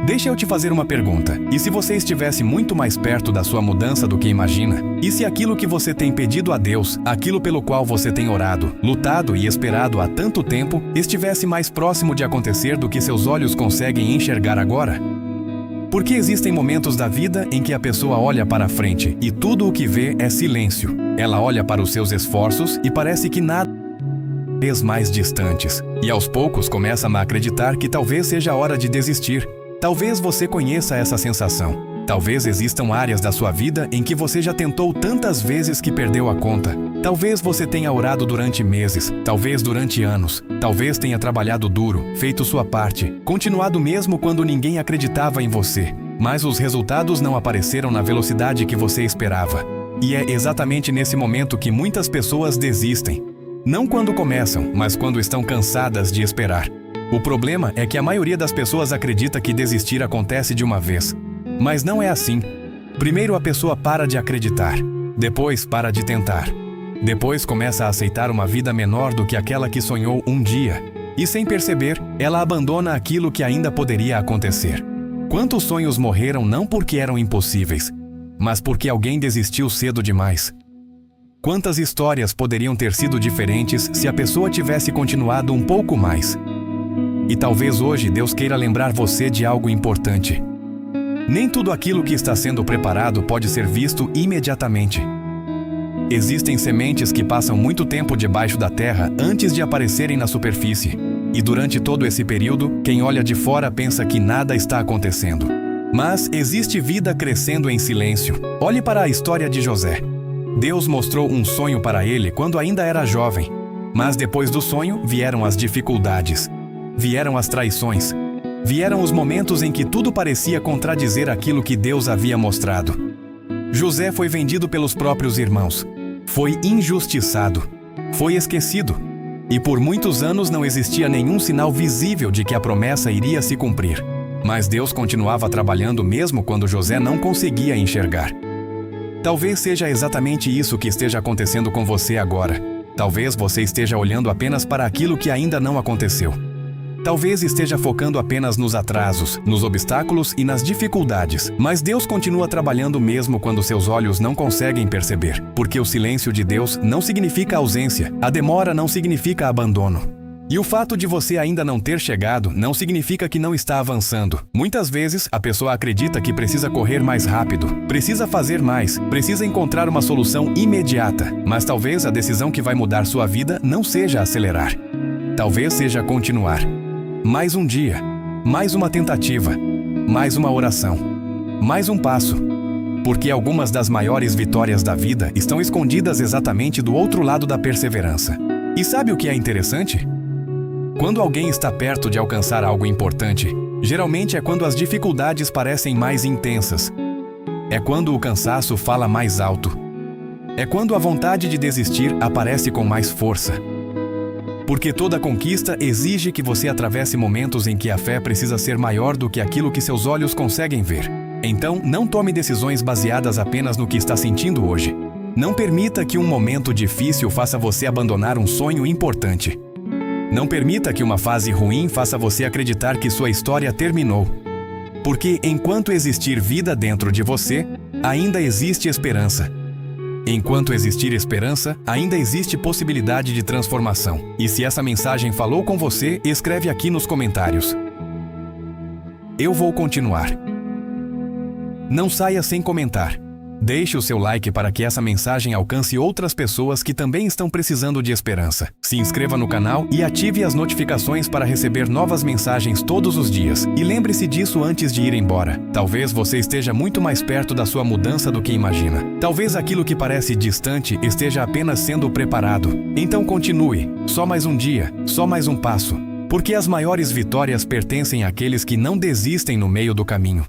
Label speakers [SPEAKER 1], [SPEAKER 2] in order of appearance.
[SPEAKER 1] Deixa eu te fazer uma pergunta. E se você estivesse muito mais perto da sua mudança do que imagina? E se aquilo que você tem pedido a Deus, aquilo pelo qual você tem orado, lutado e esperado há tanto tempo, estivesse mais próximo de acontecer do que seus olhos conseguem enxergar agora? Porque existem momentos da vida em que a pessoa olha para frente e tudo o que vê é silêncio. Ela olha para os seus esforços e parece que nada vez mais distantes. E aos poucos começa a acreditar que talvez seja a hora de desistir. Talvez você conheça essa sensação. Talvez existam áreas da sua vida em que você já tentou tantas vezes que perdeu a conta. Talvez você tenha orado durante meses, talvez durante anos. Talvez tenha trabalhado duro, feito sua parte, continuado mesmo quando ninguém acreditava em você. Mas os resultados não apareceram na velocidade que você esperava. E é exatamente nesse momento que muitas pessoas desistem. Não quando começam, mas quando estão cansadas de esperar. O problema é que a maioria das pessoas acredita que desistir acontece de uma vez. Mas não é assim. Primeiro a pessoa para de acreditar, depois para de tentar. Depois começa a aceitar uma vida menor do que aquela que sonhou um dia. E sem perceber, ela abandona aquilo que ainda poderia acontecer. Quantos sonhos morreram não porque eram impossíveis, mas porque alguém desistiu cedo demais? Quantas histórias poderiam ter sido diferentes se a pessoa tivesse continuado um pouco mais? E talvez hoje Deus queira lembrar você de algo importante. Nem tudo aquilo que está sendo preparado pode ser visto imediatamente. Existem sementes que passam muito tempo debaixo da terra antes de aparecerem na superfície. E durante todo esse período, quem olha de fora pensa que nada está acontecendo. Mas existe vida crescendo em silêncio. Olhe para a história de José. Deus mostrou um sonho para ele quando ainda era jovem. Mas depois do sonho vieram as dificuldades. Vieram as traições. Vieram os momentos em que tudo parecia contradizer aquilo que Deus havia mostrado. José foi vendido pelos próprios irmãos. Foi injustiçado. Foi esquecido. E por muitos anos não existia nenhum sinal visível de que a promessa iria se cumprir. Mas Deus continuava trabalhando mesmo quando José não conseguia enxergar. Talvez seja exatamente isso que esteja acontecendo com você agora. Talvez você esteja olhando apenas para aquilo que ainda não aconteceu. Talvez esteja focando apenas nos atrasos, nos obstáculos e nas dificuldades. Mas Deus continua trabalhando mesmo quando seus olhos não conseguem perceber. Porque o silêncio de Deus não significa ausência. A demora não significa abandono. E o fato de você ainda não ter chegado não significa que não está avançando. Muitas vezes, a pessoa acredita que precisa correr mais rápido, precisa fazer mais, precisa encontrar uma solução imediata. Mas talvez a decisão que vai mudar sua vida não seja acelerar. Talvez seja continuar. Mais um dia, mais uma tentativa, mais uma oração, mais um passo. Porque algumas das maiores vitórias da vida estão escondidas exatamente do outro lado da perseverança. E sabe o que é interessante? Quando alguém está perto de alcançar algo importante, geralmente é quando as dificuldades parecem mais intensas. É quando o cansaço fala mais alto. É quando a vontade de desistir aparece com mais força. Porque toda conquista exige que você atravesse momentos em que a fé precisa ser maior do que aquilo que seus olhos conseguem ver. Então, não tome decisões baseadas apenas no que está sentindo hoje. Não permita que um momento difícil faça você abandonar um sonho importante. Não permita que uma fase ruim faça você acreditar que sua história terminou. Porque enquanto existir vida dentro de você, ainda existe esperança. Enquanto existir esperança, ainda existe possibilidade de transformação. E se essa mensagem falou com você, escreve aqui nos comentários. Eu vou continuar. Não saia sem comentar. Deixe o seu like para que essa mensagem alcance outras pessoas que também estão precisando de esperança. Se inscreva no canal e ative as notificações para receber novas mensagens todos os dias. E lembre-se disso antes de ir embora. Talvez você esteja muito mais perto da sua mudança do que imagina. Talvez aquilo que parece distante esteja apenas sendo preparado. Então continue. Só mais um dia, só mais um passo. Porque as maiores vitórias pertencem àqueles que não desistem no meio do caminho.